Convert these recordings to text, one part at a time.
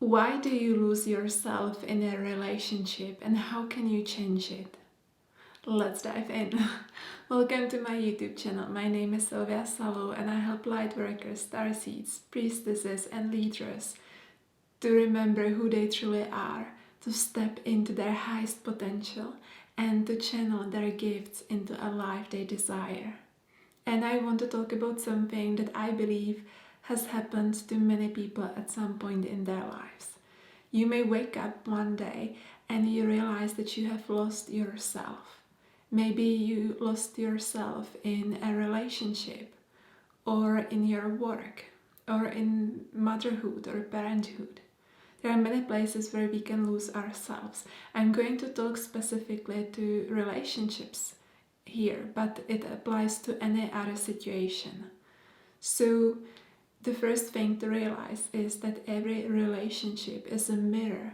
Why do you lose yourself in a relationship and how can you change it? Let's dive in. Welcome to my YouTube channel. My name is Sylvia Salo and I help lightworkers, starseeds, priestesses and leaders to remember who they truly are, to step into their highest potential and to channel their gifts into a life they desire. And I want to talk about something that I believe has happened to many people at some point in their lives. You may wake up one day and you realize that you have lost yourself. Maybe you lost yourself in a relationship, or in your work, or in motherhood or parenthood. There are many places where we can lose ourselves. I'm going to talk specifically to relationships here, but it applies to any other situation. So the first thing to realize is that every relationship is a mirror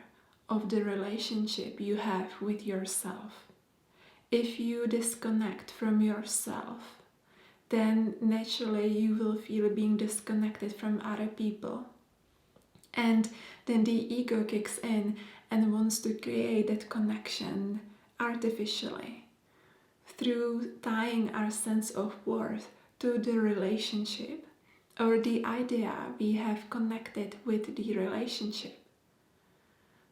of the relationship you have with yourself. If you disconnect from yourself, then naturally you will feel being disconnected from other people. And then the ego kicks in and wants to create that connection artificially through tying our sense of worth to the relationship or the idea we have connected with the relationship.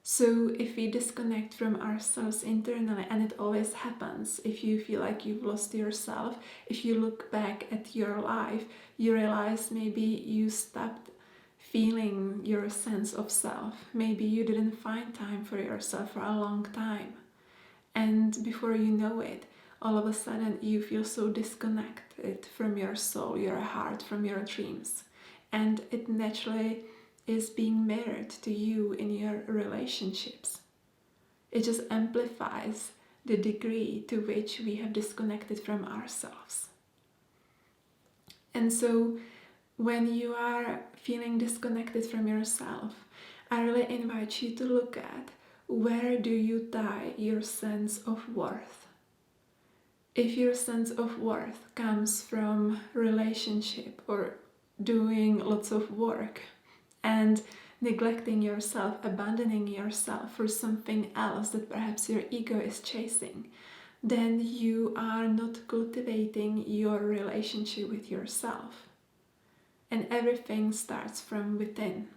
So if we disconnect from ourselves internally, and it always happens if you feel like you've lost yourself, if you look back at your life, you realize maybe you stopped feeling your sense of self. Maybe you didn't find time for yourself for a long time. And before you know it, all of a sudden you feel so disconnected from your soul, your heart, from your dreams. And it naturally is being mirrored to you in your relationships. It just amplifies the degree to which we have disconnected from ourselves. And so when you are feeling disconnected from yourself, I really invite you to look at where do you tie your sense of worth. If your sense of worth comes from relationship or doing lots of work and neglecting yourself, abandoning yourself for something else that perhaps your ego is chasing, then you are not cultivating your relationship with yourself. And everything starts from within.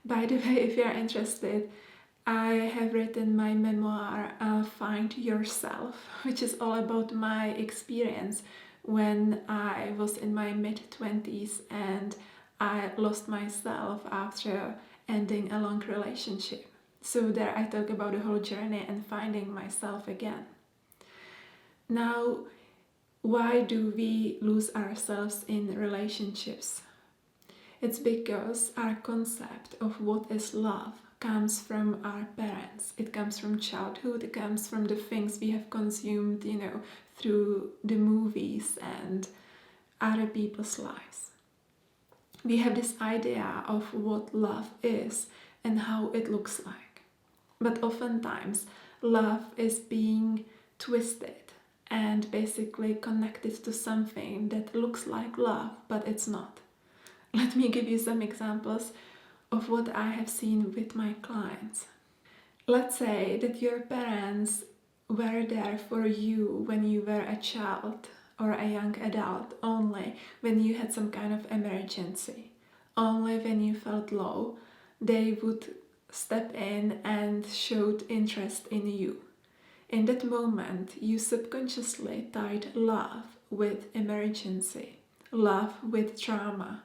By the way, if you're interested, I have written my memoir, Find Yourself, which is all about my experience when I was in my mid-20s and I lost myself after ending a long relationship. So there I talk about the whole journey and finding myself again. Now, why do we lose ourselves in relationships? It's because our concept of what is love comes from our parents. It comes from childhood, it comes from the things we have consumed, through the movies and other people's lives. We have this idea of what love is and how it looks like. But oftentimes, love is being twisted and basically connected to something that looks like love, but it's not. Let me give you some examples of what I have seen with my clients. Let's say that your parents were there for you when you were a child or a young adult, only when you had some kind of emergency. Only when you felt low, they would step in and showed interest in you. In that moment, you subconsciously tied love with emergency, love with trauma.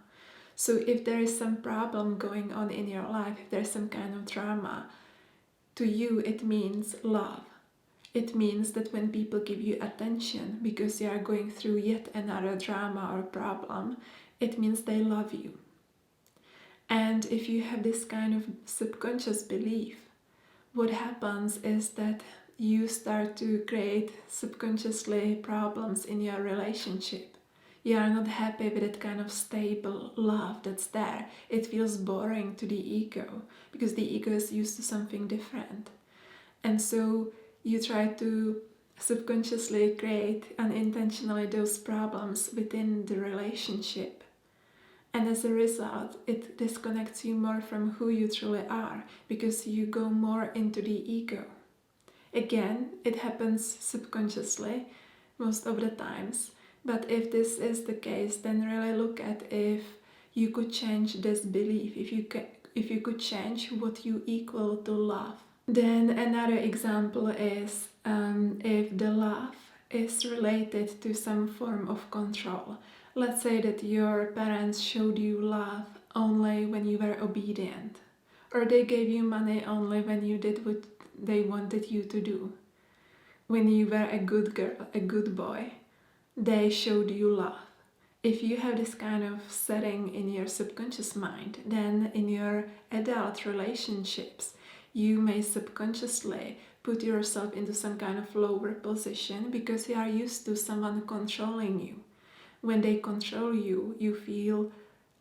So if there is some problem going on in your life, if there's some kind of trauma, to you it means love. It means that when people give you attention because you are going through yet another drama or problem, it means they love you. And if you have this kind of subconscious belief, what happens is that you start to create subconsciously problems in your relationship. You are not happy with that kind of stable love that's there. It feels boring to the ego because the ego is used to something different. And so you try to subconsciously create unintentionally those problems within the relationship. And as a result, it disconnects you more from who you truly are, because you go more into the ego. Again, it happens subconsciously most of the times, but if this is the case, then really look at if you could change this belief, if you could change what you equal to love. Then another example is if the love is related to some form of control. Let's say that your parents showed you love only when you were obedient, or they gave you money only when you did what they wanted you to do. When you were a good girl, a good boy, they showed you love. If you have this kind of setting in your subconscious mind, then in your adult relationships, you may subconsciously put yourself into some kind of lower position because you are used to someone controlling you. When they control you, you feel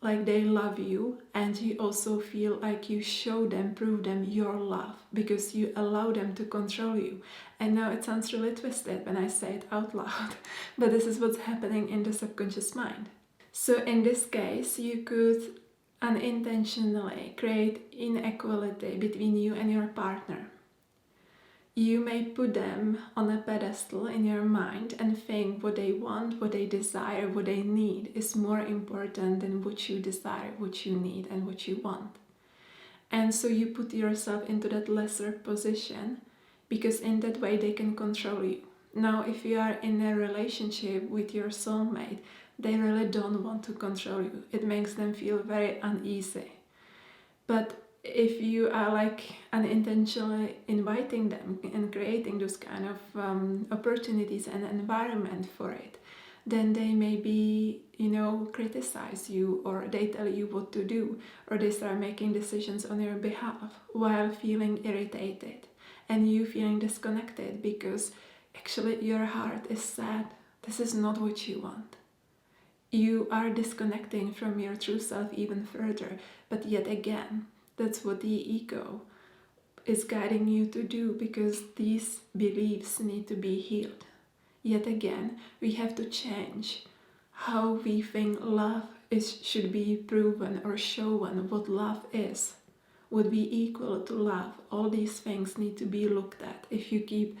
like they love you, and you also feel like you show them, prove them your love, because you allow them to control you. I know it sounds really twisted when I say it out loud, but this is what's happening in the subconscious mind. So in this case, you could unintentionally create inequality between you and your partner. You may put them on a pedestal in your mind and think what they want, what they desire, what they need is more important than what you desire, what you need, and what you want. And so you put yourself into that lesser position, because in that way they can control you. Now, if you are in a relationship with your soulmate, they really don't want to control you. It makes them feel very uneasy. But if you are like unintentionally inviting them and creating those kind of opportunities and environment for it, then they maybe, criticize you, or they tell you what to do, or they start making decisions on your behalf while feeling irritated and you feeling disconnected because actually your heart is sad. This is not what you want. You are disconnecting from your true self even further, but yet again, that's what the ego is guiding you to do, because these beliefs need to be healed. Yet again, we have to change how we think love should be proven or shown, what love is. Would be equal to love. All these things need to be looked at if you keep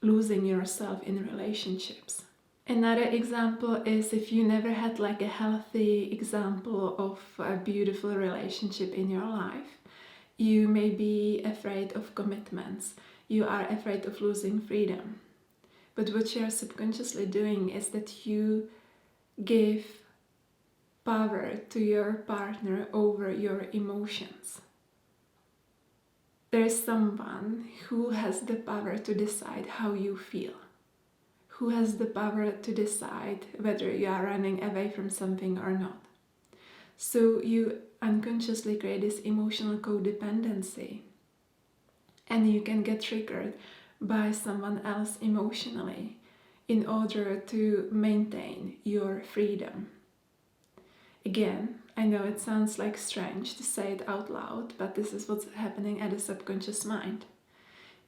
losing yourself in relationships. Another example is if you never had like a healthy example of a beautiful relationship in your life, you may be afraid of commitments. You are afraid of losing freedom. But what you're subconsciously doing is that you give power to your partner over your emotions. There is someone who has the power to decide how you feel, who has the power to decide whether you are running away from something or not. So you unconsciously create this emotional codependency, and you can get triggered by someone else emotionally in order to maintain your freedom. Again, I know it sounds like strange to say it out loud, but this is what's happening at the subconscious mind.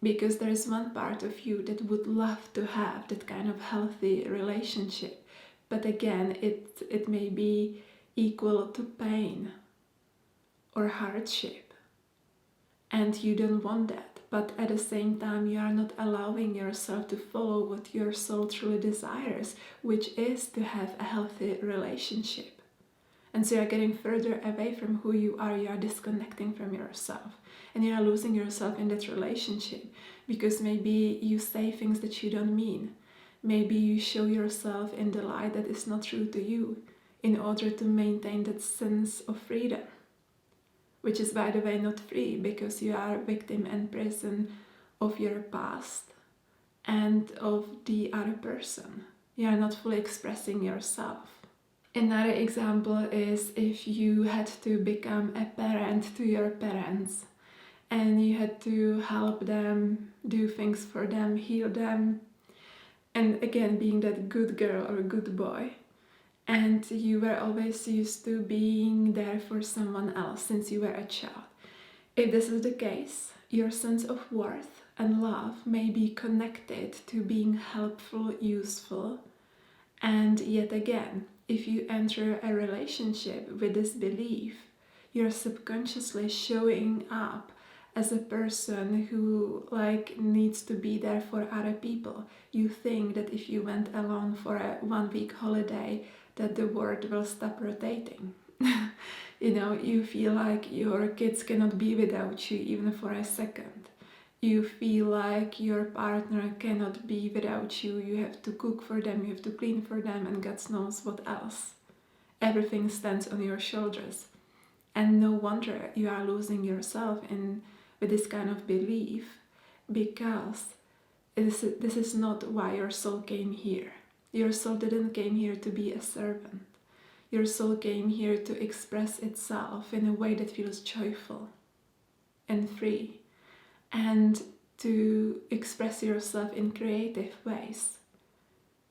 Because there is one part of you that would love to have that kind of healthy relationship, but again, it may be equal to pain or hardship, and you don't want that. But at the same time, you are not allowing yourself to follow what your soul truly desires, which is to have a healthy relationship. And so you're getting further away from who you are disconnecting from yourself. And you are losing yourself in that relationship because maybe you say things that you don't mean. Maybe you show yourself in the light that is not true to you in order to maintain that sense of freedom. Which is, by the way, not free, because you are a victim and prison of your past and of the other person. You are not fully expressing yourself. Another example is if you had to become a parent to your parents and you had to help them, do things for them, heal them, and again, being that good girl or good boy. And you were always used to being there for someone else since you were a child. If this is the case, your sense of worth and love may be connected to being helpful, useful, and yet again, if you enter a relationship with this belief, you're subconsciously showing up as a person who needs to be there for other people. You think that if you went alone for a 1 week holiday, that the world will stop rotating. You feel like your kids cannot be without you even for a second. You feel like your partner cannot be without you. You have to cook for them, you have to clean for them, and God knows what else. Everything stands on your shoulders. And no wonder you are losing yourself with this kind of belief, because this is not why your soul came here. Your soul didn't came here to be a servant. Your soul came here to express itself in a way that feels joyful and free, and to express yourself in creative ways.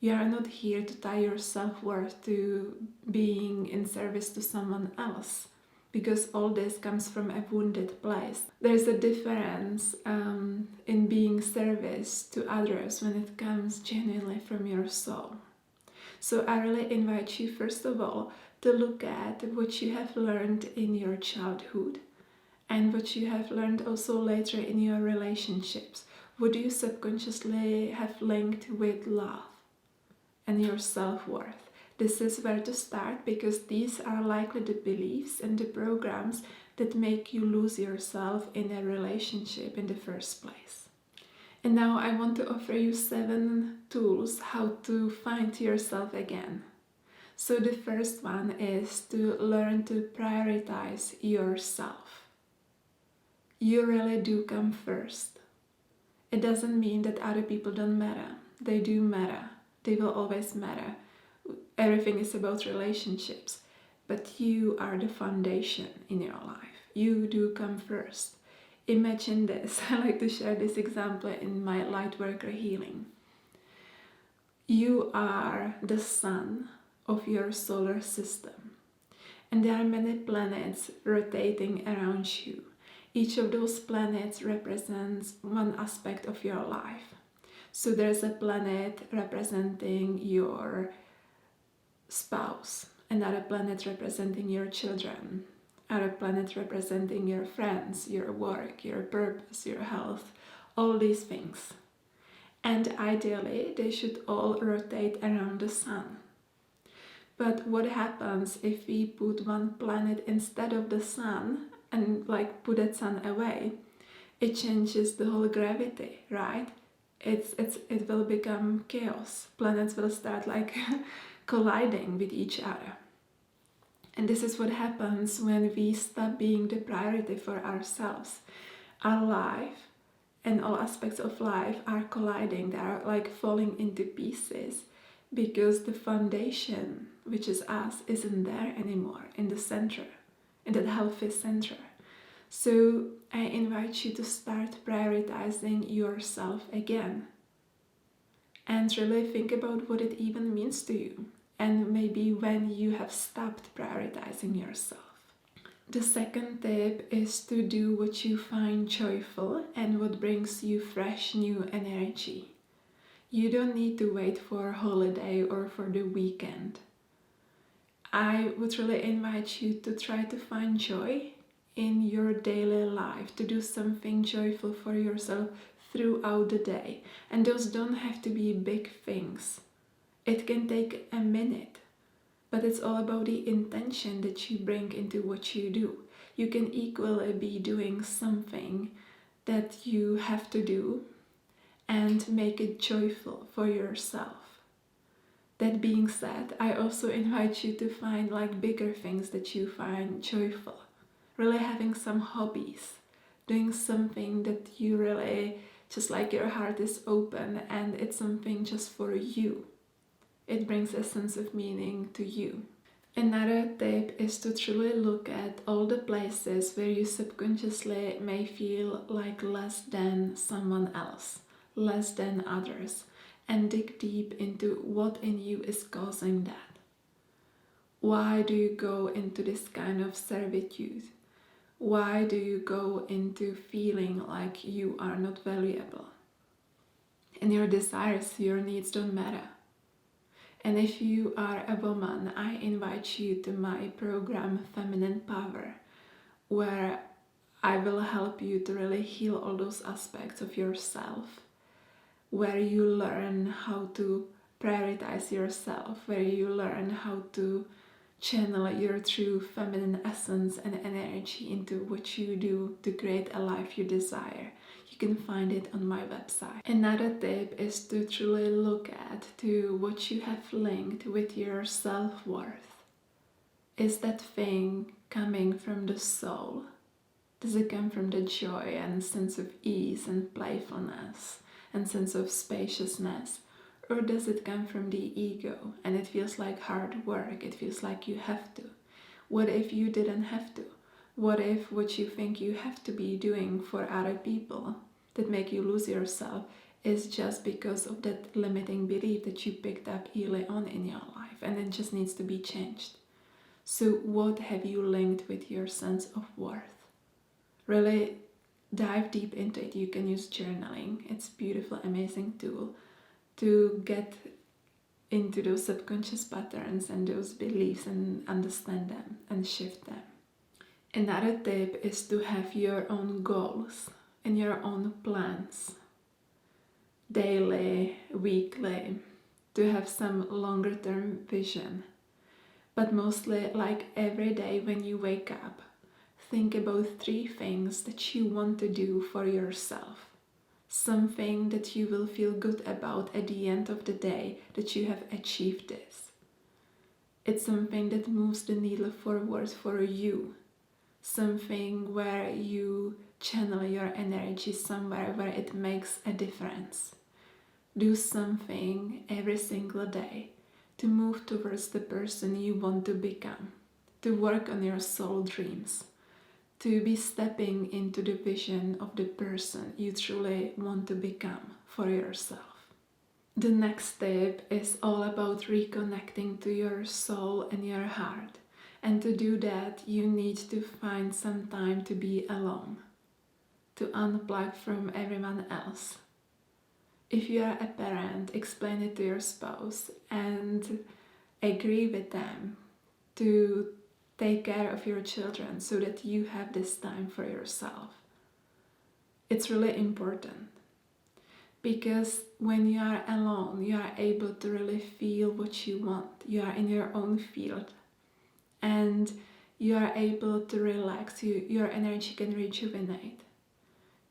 You are not here to tie your self-worth to being in service to someone else, because all this comes from a wounded place. There's a difference in being service to others when it comes genuinely from your soul. So I really invite you, first of all, to look at what you have learned in your childhood and what you have learned also later in your relationships. What do you subconsciously have linked with love and your self-worth? This is where to start, because these are likely the beliefs and the programs that make you lose yourself in a relationship in the first place. And now I want to offer you 7 tools how to find yourself again. So the first one is to learn to prioritize yourself. You really do come first. It doesn't mean that other people don't matter. They do matter. They will always matter. Everything is about relationships. But you are the foundation in your life. You do come first. Imagine this. I like to share this example in my Lightworker healing. You are the sun of your solar system, and there are many planets rotating around you. Each of those planets represents one aspect of your life. So there's a planet representing your spouse, another planet representing your children, other planet representing your friends, your work, your purpose, your health, all these things. And ideally, they should all rotate around the sun. But what happens if we put one planet instead of the sun and put that sun away? It changes the whole gravity, right? It will become chaos. Planets will start colliding with each other. And this is what happens when we stop being the priority for ourselves. Our life and all aspects of life are colliding. They are falling into pieces because the foundation, which is us, isn't there anymore in the center, in that healthy center. So I invite you to start prioritizing yourself again and really think about what it even means to you, and maybe when you have stopped prioritizing yourself. The second tip is to do what you find joyful and what brings you fresh new energy. You don't need to wait for a holiday or for the weekend. I would really invite you to try to find joy in your daily life, to do something joyful for yourself throughout the day. And those don't have to be big things. It can take a minute, but it's all about the intention that you bring into what you do. You can equally be doing something that you have to do and make it joyful for yourself. That being said, I also invite you to find bigger things that you find joyful. Really having some hobbies, doing something that you really just your heart is open and it's something just for you. It brings a sense of meaning to you. Another tip is to truly look at all the places where you subconsciously may feel less than someone else, less than others, and dig deep into what in you is causing that. Why do you go into this kind of servitude? Why do you go into feeling like you are not valuable? And your desires, your needs don't matter. And if you are a woman, I invite you to my program Feminine Power, where I will help you to really heal all those aspects of yourself, where you learn how to prioritize yourself, where you learn how to channel your true feminine essence and energy into what you do to create a life you desire. You can find it on my website. Another tip is to truly look at to what you have linked with your self-worth. Is that thing coming from the soul? Does it come from the joy and sense of ease and playfulness and sense of spaciousness? Or does it come from the ego and it feels like hard work, it feels like you have to? What if you didn't have to? What if what you think you have to be doing for other people that make you lose yourself is just because of that limiting belief that you picked up early on in your life and it just needs to be changed? So what have you linked with your sense of worth? Really dive deep into it. You can use journaling. It's a beautiful, amazing tool to get into those subconscious patterns and those beliefs and understand them and shift them. Another tip is to have your own goals and your own plans, daily, weekly, to have some longer term vision. But mostly, like every day when you wake up, think about 3 things that you want to do for yourself. Something that you will feel good about at the end of the day, that you have achieved this. It's something that moves the needle forward for you. Something where you channel your energy somewhere where it makes a difference. Do something every single day to move towards the person you want to become, to work on your soul dreams, to be stepping into the vision of the person you truly want to become for yourself. The next step is all about reconnecting to your soul and your heart. And to do that, you need to find some time to be alone, to unplug from everyone else. If you are a parent, explain it to your spouse and agree with them to take care of your children so that you have this time for yourself. It's really important because when you are alone, you are able to really feel what you want. You are in your own field and you are able to relax. Your energy can rejuvenate.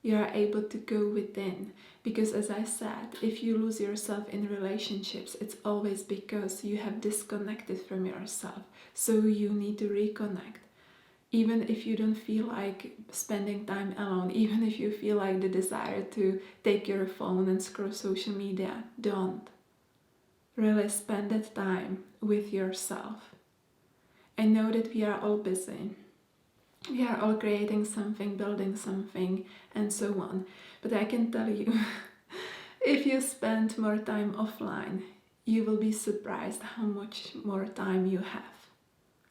You are able to go within because, as I said, if you lose yourself in relationships, it's always because you have disconnected from yourself. So you need to reconnect. Even if you don't feel like spending time alone, even if you feel like the desire to take your phone and scroll social media, don't. Really spend that time with yourself. I know that we are all busy. We are all creating something, building something, and so on. But I can tell you, if you spend more time offline, you will be surprised how much more time you have,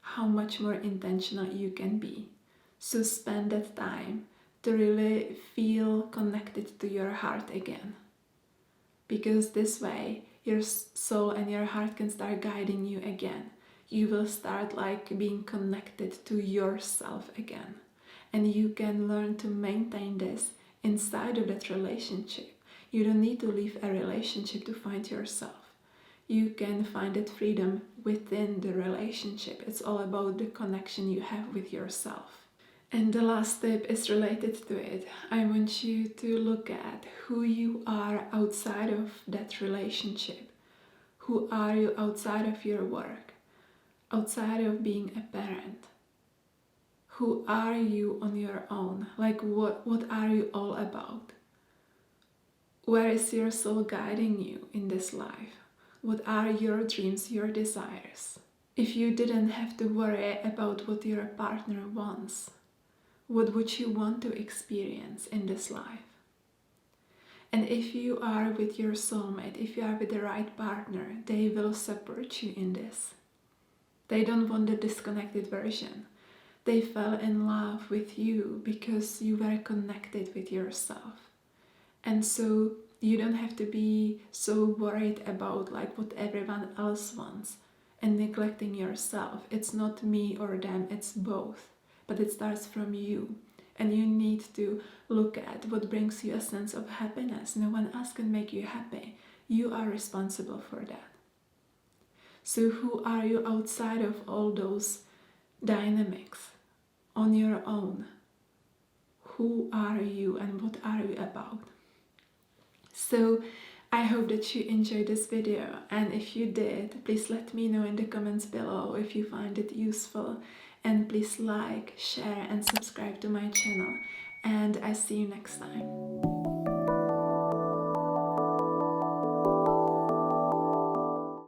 how much more intentional you can be. So spend that time to really feel connected to your heart again. Because this way, your soul and your heart can start guiding you again. You will start like being connected to yourself again. And you can learn to maintain this inside of that relationship. You don't need to leave a relationship to find yourself. You can find that freedom within the relationship. It's all about the connection you have with yourself. And the last step is related to it. I want you to look at who you are outside of that relationship. Who are you outside of your work? Outside of being a parent? Who are you on your own? Like what are you all about? Where is your soul guiding you in this life? What are your dreams, your desires? If you didn't have to worry about what your partner wants, what would you want to experience in this life? And if you are with your soulmate, if you are with the right partner, they will support you in this. They don't want the disconnected version. They fell in love with you because you were connected with yourself. And so You don't have to be so worried about like what everyone else wants and neglecting yourself. It's not me or them, it's both. But it starts from you. And you need to look at what brings you a sense of happiness. No one else can make you happy. You are responsible for that. So who are you outside of all those dynamics on your own? Who are you and what are you about? So I hope that you enjoyed this video, and if you did, please let me know in the comments below if you find it useful, and please like, share and subscribe to my channel, and I see you next time.